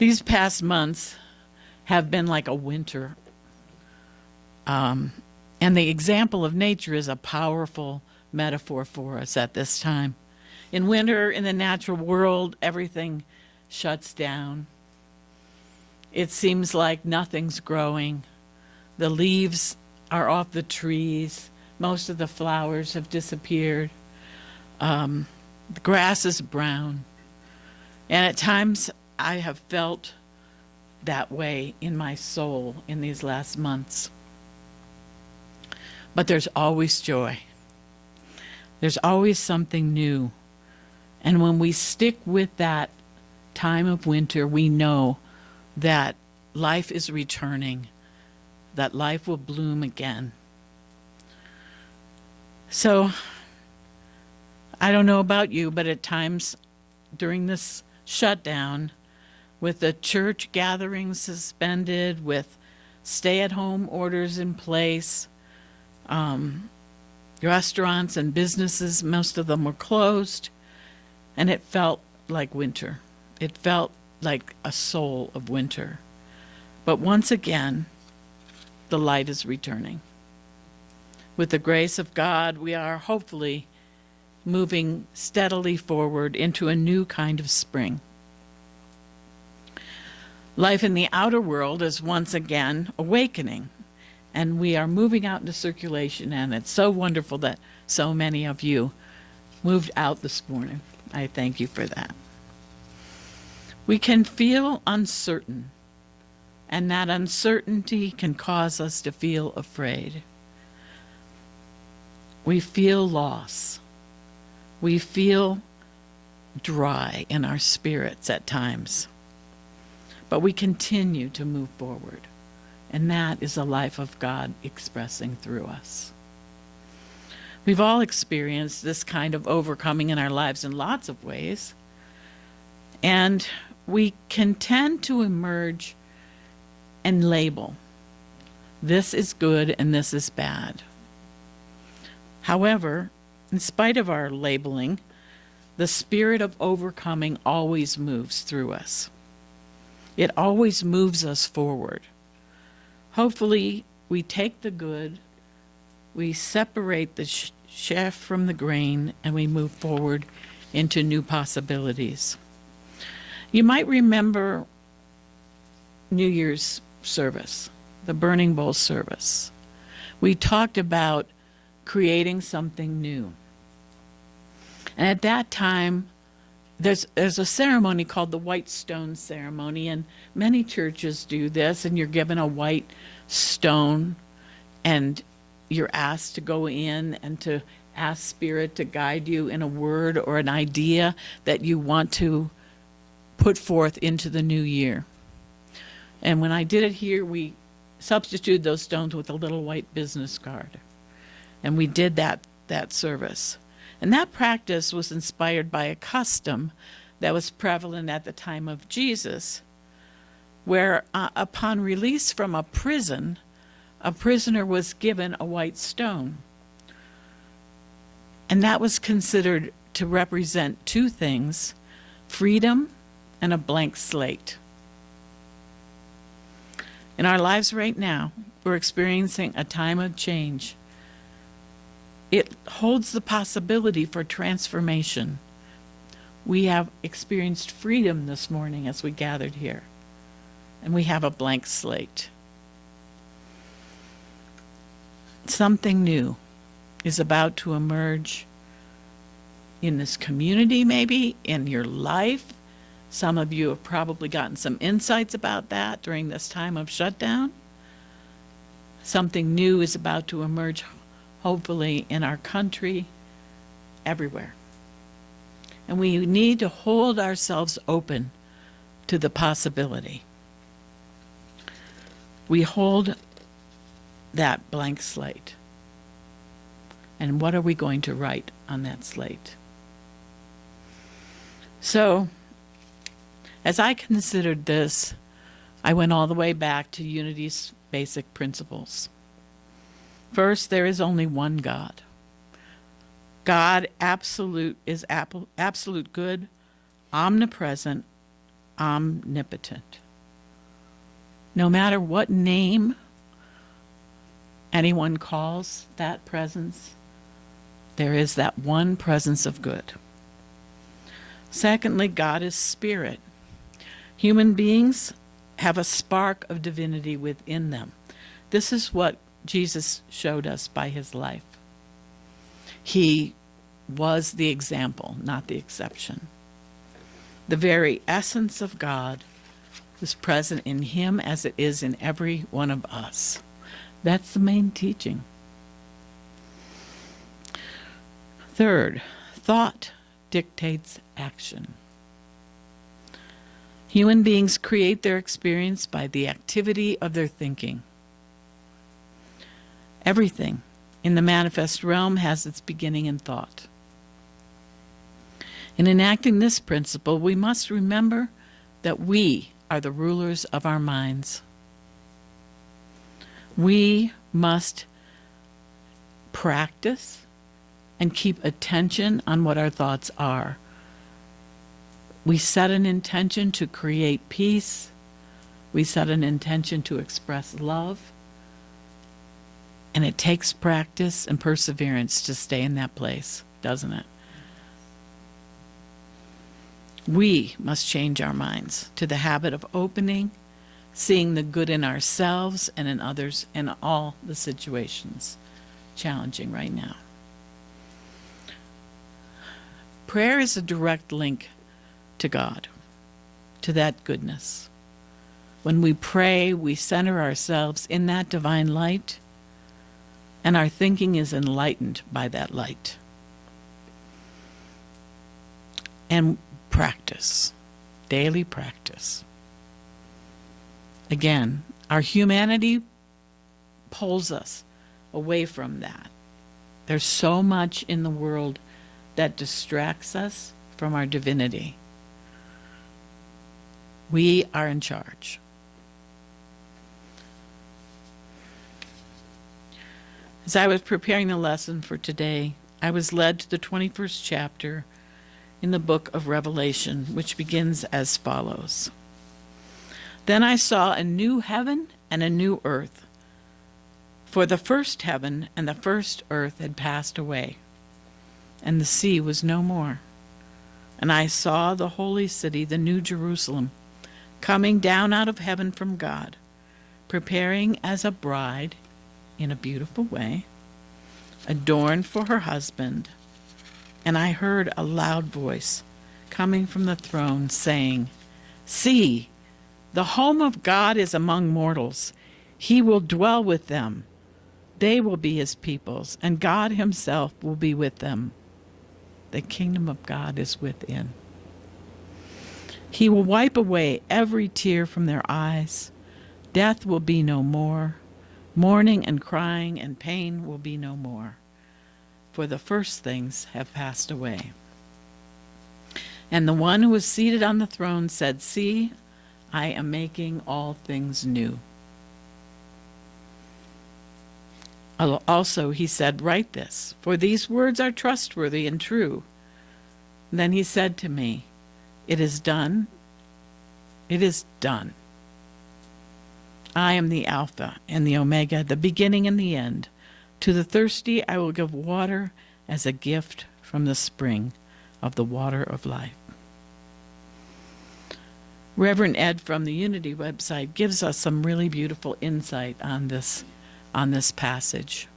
These past months have been like a winter. And the example of nature is a powerful metaphor for us at this time. In winter, in the natural world, everything shuts down. It seems like nothing's growing. The leaves are off the trees. Most of the flowers have disappeared. The grass is brown. And at times I have felt that way in my soul in these last months. But there's always joy. There's always something new. And when we stick with that time of winter, we know that life is returning, that life will bloom again. So, I don't know about you, but at times during this shutdown, with the church gatherings suspended, with stay-at-home orders in place, restaurants and businesses, most of them were closed, and it felt like winter. It felt like a soul of winter. But once again, the light is returning. With the grace of God, we are hopefully moving steadily forward into a new kind of spring. Life in the outer world is once again awakening, and we are moving out into circulation, and it's so wonderful that so many of you moved out this morning. I thank you for that. We can feel uncertain, and that uncertainty can cause us to feel afraid. We feel loss. We feel dry in our spirits at times. But we continue to move forward. And that is the life of God expressing through us. We've all experienced this kind of overcoming in our lives in lots of ways. And we can tend to emerge and label. This is good and this is bad. However, in spite of our labeling, the spirit of overcoming always moves through us. It always moves us forward. Hopefully, we take the good, we separate the chaff from the grain, and we move forward into new possibilities. You might remember New Year's service, the Burning Bowl service. We talked about creating something new. And at that time, there's a ceremony called the White Stone Ceremony, and many churches do this, and you're given a white stone, and you're asked to go in and to ask Spirit to guide you in a word or an idea that you want to put forth into the new year. And when I did it here, we substituted those stones with a little white business card. And we did that service. And that practice was inspired by a custom that was prevalent at the time of Jesus, where upon release from a prison, a prisoner was given a white stone. And that was considered to represent two things: freedom and a blank slate. In our lives right now, we're experiencing a time of change. It holds the possibility for transformation. We have experienced freedom this morning as we gathered here, and we have a blank slate. Something new is about to emerge in this community, maybe in your life. Some of you have probably gotten some insights about that during this time of shutdown. Something new is about to emerge, hopefully, in our country, everywhere. And we need to hold ourselves open to the possibility. We hold that blank slate. And what are we going to write on that slate? So, as I considered this, I went all the way back to Unity's basic principles. First, there is only one God. God is absolute good, omnipresent, omnipotent. No matter what name anyone calls that presence, there is that one presence of good. Secondly, God is spirit. Human beings have a spark of divinity within them. This is what Jesus showed us by his life. He was the example, not the exception. The very essence of God was present in him as it is in every one of us. That's the main teaching. Third, thought dictates action. Human beings create their experience by the activity of their thinking. Everything in the manifest realm has its beginning in thought. In enacting this principle, we must remember that we are the rulers of our minds. We must practice and keep attention on what our thoughts are. We set an intention to create peace. We set an intention to express love. And it takes practice and perseverance to stay in that place, doesn't it? We must change our minds to the habit of opening, seeing the good in ourselves and in others in all the situations challenging right now. Prayer is a direct link to God, to that goodness. When we pray, we center ourselves in that divine light, and our thinking is enlightened by that light. And practice, daily practice. Again, our humanity pulls us away from that. There's so much in the world that distracts us from our divinity. We are in charge. As I was preparing the lesson for today, I was led to the 21st chapter in the book of Revelation, which begins as follows. Then I saw a new heaven and a new earth, for the first heaven and the first earth had passed away, and the sea was no more. And I saw the holy city, the new Jerusalem, coming down out of heaven from God, preparing as a bride in a beautiful way, adorned for her husband. And I heard a loud voice coming from the throne saying, "See, the home of God is among mortals. He will dwell with them. They will be his peoples, and God himself will be with them. The kingdom of God is within. He will wipe away every tear from their eyes. Death will be no more. Mourning and crying and pain will be no more, for the first things have passed away." And the one who was seated on the throne said, "See, I am making all things new." Also he said, "Write this, for these words are trustworthy and true." Then he said to me, "It is done. It is done. I am the Alpha and the Omega, the beginning and the end. To the thirsty I will give water as a gift from the spring of the water of life." Reverend Ed from the Unity website gives us some really beautiful insight on this passage.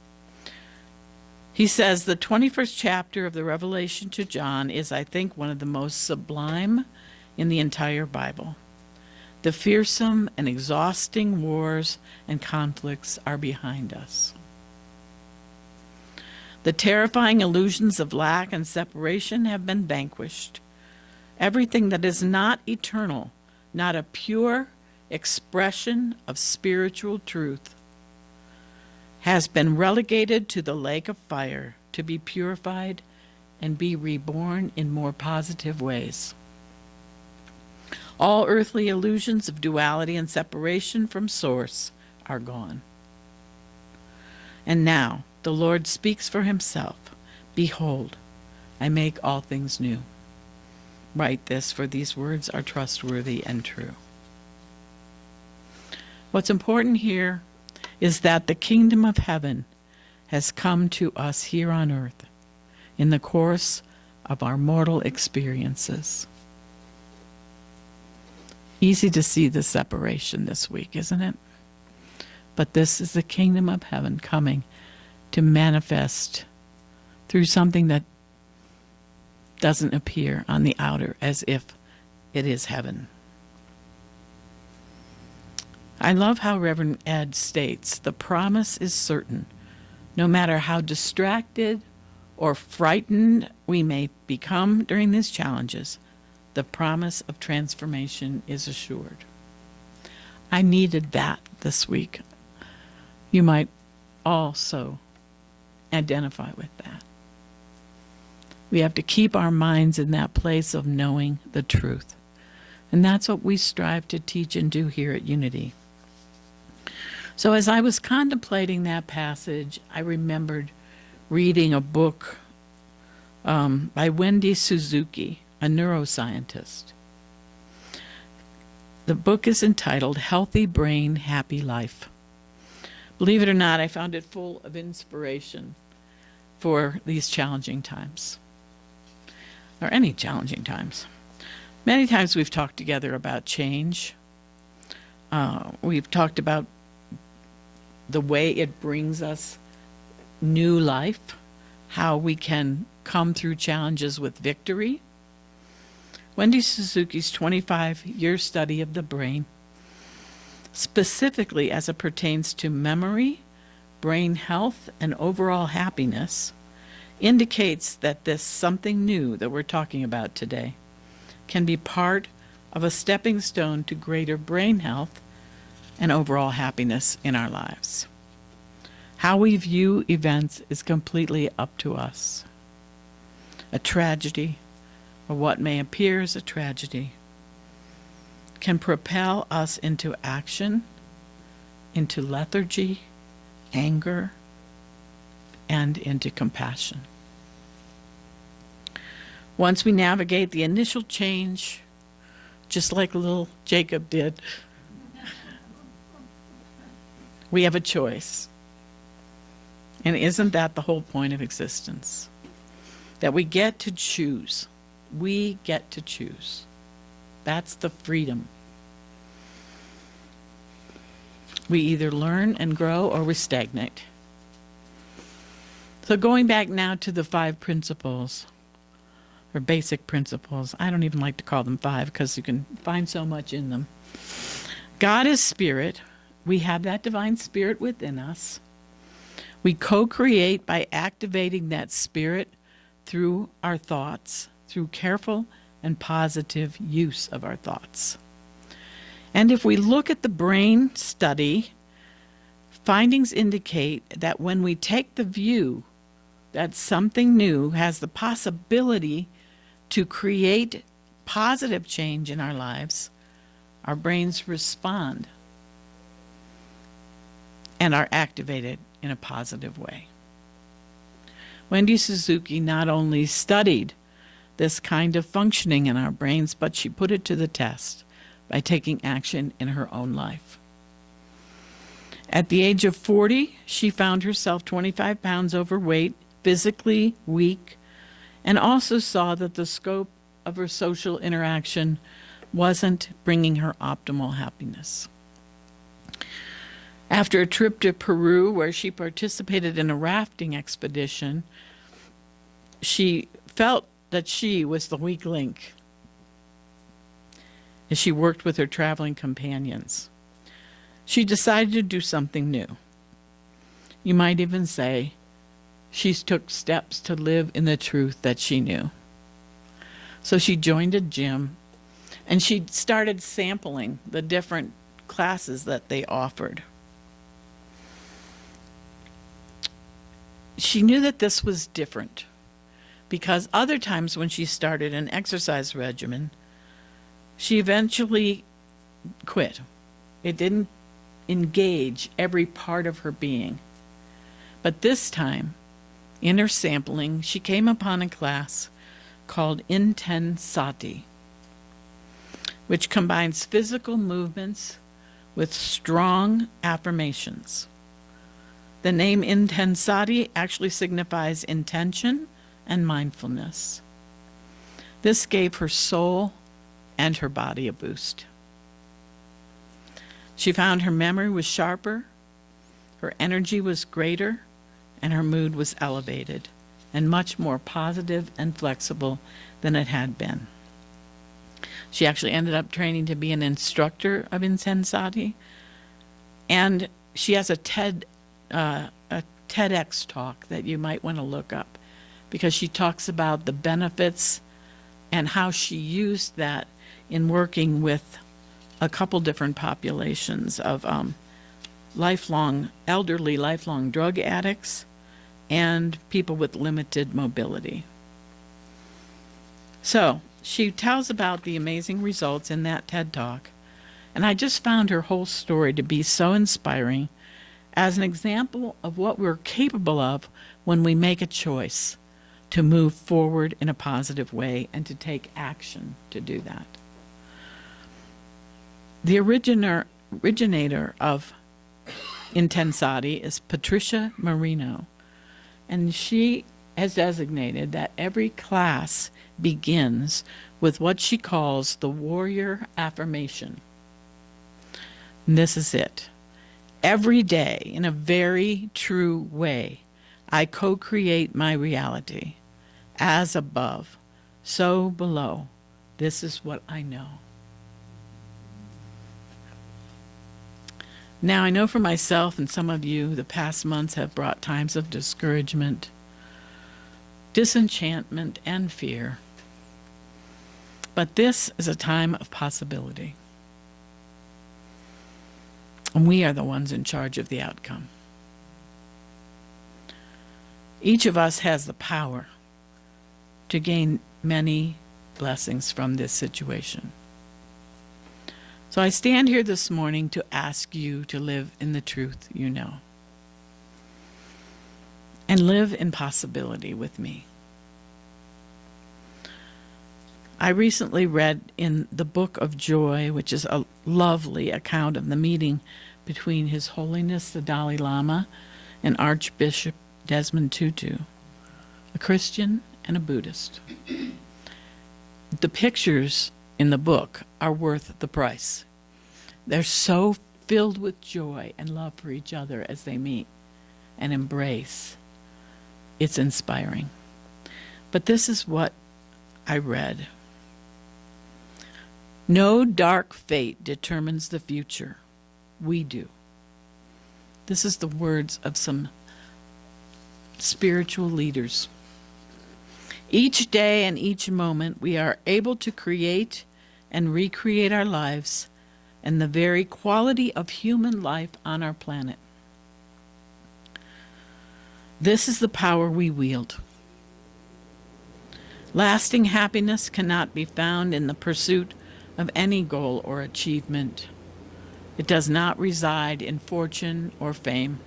He says the 21st chapter of the Revelation to John is, I think, one of the most sublime in the entire Bible. The fearsome and exhausting wars and conflicts are behind us. The terrifying illusions of lack and separation have been vanquished. Everything that is not eternal, not a pure expression of spiritual truth, has been relegated to the lake of fire to be purified and be reborn in more positive ways. All earthly illusions of duality and separation from Source are gone. And now the Lord speaks for himself. "Behold, I make all things new." write this, for these words are trustworthy and true. What's important here is that the kingdom of heaven has come to us here on earth in the course of our mortal experiences. Easy to see the separation this week, isn't it? But this is the kingdom of heaven coming to manifest through something that doesn't appear on the outer as if it is heaven. I love how Reverend Ed states, the promise is certain. No matter how distracted or frightened we may become during these challenges, the promise of transformation is assured. I needed that this week. You might also identify with that. We have to keep our minds in that place of knowing the truth. And that's what we strive to teach and do here at Unity. So as I was contemplating that passage, I remembered reading a book by Wendy Suzuki, a neuroscientist. The book is entitled Healthy Brain, Happy Life. Believe it or not, I found it full of inspiration for these challenging times, or any challenging times. Many times we've talked together about change. We've talked about the way it brings us new life, how we can come through challenges with victory. Wendy Suzuki's 25-year study of the brain, specifically as it pertains to memory, brain health, and overall happiness, indicates that this something new that we're talking about today can be part of a stepping stone to greater brain health and overall happiness in our lives. How we view events is completely up to us. A tragedy, or what may appear as a tragedy, can propel us into action, into lethargy, anger, and into compassion. Once we navigate the initial change, just like little Jacob did, we have a choice. And isn't that the whole point of existence? That we get to choose. We get to choose. That's the freedom. We either learn and grow or we stagnate. So going back now to the 5 principles, or basic principles. I don't even like to call them 5 because you can find so much in them. God is spirit. We have that divine spirit within us. We co-create by activating that spirit through our thoughts, through careful and positive use of our thoughts. And if we look at the brain study, findings indicate that when we take the view that something new has the possibility to create positive change in our lives, our brains respond and are activated in a positive way. Wendy Suzuki not only studied this kind of functioning in our brains, but she put it to the test by taking action in her own life. At the age of 40, she found herself 25 pounds overweight, physically weak, and also saw that the scope of her social interaction wasn't bringing her optimal happiness. After a trip to Peru, where she participated in a rafting expedition, she felt that she was the weak link as she worked with her traveling companions. She decided to do something new. You might even say she took steps to live in the truth that she knew. So she joined a gym and she started sampling the different classes that they offered. She knew that this was different because other times when she started an exercise regimen, she eventually quit. It didn't engage every part of her being. But this time, in her sampling, she came upon a class called intensati, which combines physical movements with strong affirmations. The name intensati actually signifies intention and mindfulness. This gave her soul and her body a boost. She found her memory was sharper, her energy was greater, and her mood was elevated and much more positive and flexible than it had been. She actually ended up training to be an instructor of Intensati, and she has a TEDx talk that you might want to look up, because she talks about the benefits and how she used that in working with a couple different populations of elderly lifelong drug addicts and people with limited mobility. So she tells about the amazing results in that TED Talk, and I just found her whole story to be so inspiring as an example of what we're capable of when we make a choice to move forward in a positive way and to take action to do that. The originator of Intensati is Patricia Marino, and she has designated that every class begins with what she calls the warrior affirmation. And this is it. Every day, in a very true way, I co-create my reality. As above, so below. This is what I know. Now, I know for myself and some of you, the past months have brought times of discouragement, disenchantment, and fear. But this is a time of possibility. And we are the ones in charge of the outcome. Each of us has the power to gain many blessings from this situation. So I stand here this morning to ask you to live in the truth you know. And live in possibility with me. I recently read in the Book of Joy, which is a lovely account of the meeting between His Holiness the Dalai Lama and Archbishop Desmond Tutu, a Christian and a Buddhist. The pictures in the book are worth the price. They're so filled with joy and love for each other as they meet and embrace. It's inspiring. But this is what I read. No dark fate determines the future. We do. This is the words of some spiritual leaders. Each day and each moment we are able to create and recreate our lives and the very quality of human life on our planet. This is the power we wield. Lasting happiness cannot be found in the pursuit of any goal or achievement. It does not reside in fortune or fame.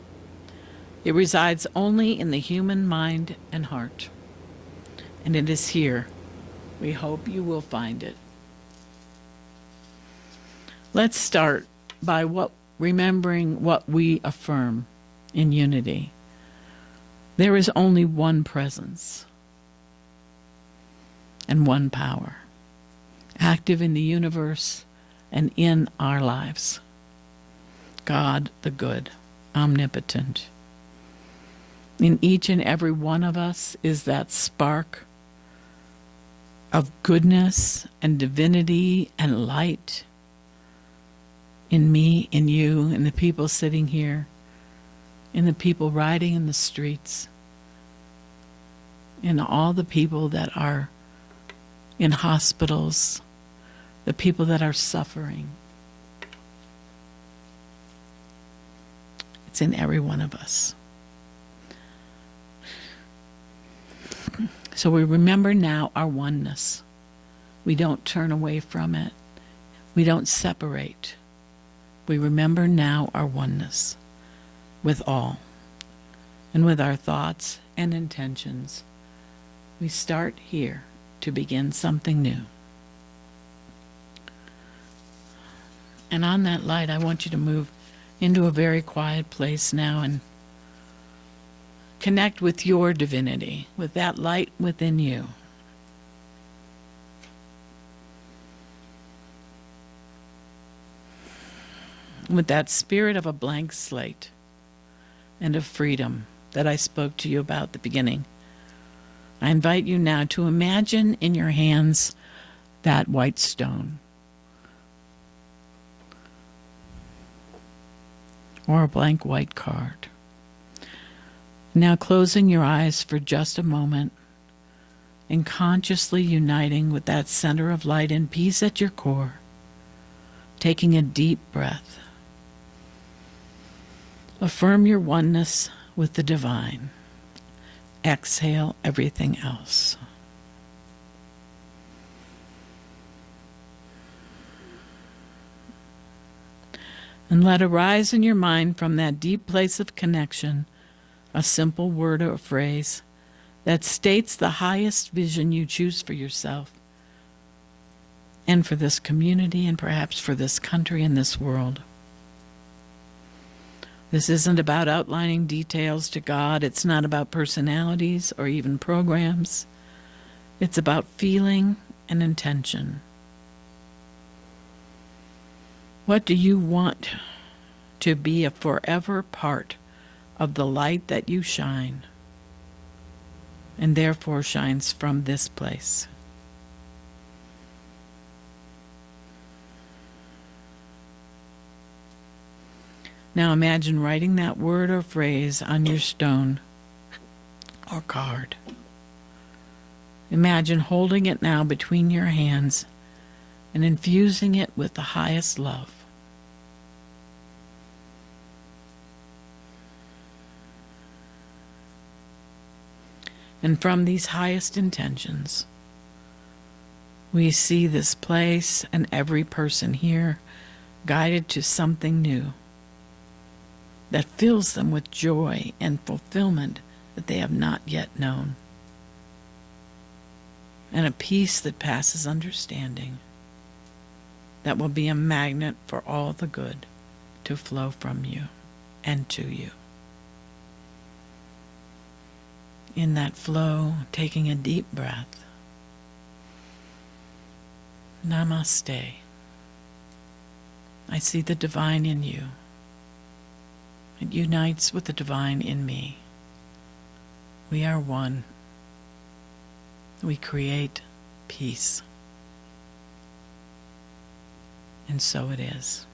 It resides only in the human mind and heart. And it is here. We hope you will find it. Let's start by remembering what we affirm in unity. There is only one presence and one power, active in the universe and in our lives. God the good, omnipotent. In each and every one of us is that spark of goodness and divinity and light. In me, in you, in the people sitting here, in the people riding in the streets, in all the people that are in hospitals, the people that are suffering. It's in every one of us. So we remember now our oneness. We don't turn away from it. We don't separate. We remember now our oneness with all. And with our thoughts and intentions, we start here to begin something new. And on that light, I want you to move into a very quiet place now and connect with your divinity, with that light within you. With that spirit of a blank slate and of freedom that I spoke to you about at the beginning. I invite you now to imagine in your hands that white stone or a blank white card. Now closing your eyes for just a moment and consciously uniting with that center of light and peace at your core, taking a deep breath. Affirm your oneness with the divine. Exhale everything else. And let arise in your mind from that deep place of connection a simple word or phrase that states the highest vision you choose for yourself and for this community and perhaps for this country and this world. This isn't about outlining details to God. It's not about personalities or even programs. It's about feeling and intention. What do you want to be a forever part of the light that you shine, and therefore shines from this place? Now imagine writing that word or phrase on your stone or card. Imagine holding it now between your hands and infusing it with the highest love. And from these highest intentions, we see this place and every person here guided to something new that fills them with joy and fulfillment that they have not yet known, and a peace that passes understanding that will be a magnet for all the good to flow from you and to you. In that flow, taking a deep breath. Namaste. I see the divine in you. It unites with the divine in me. We are one. We create peace. And so it is.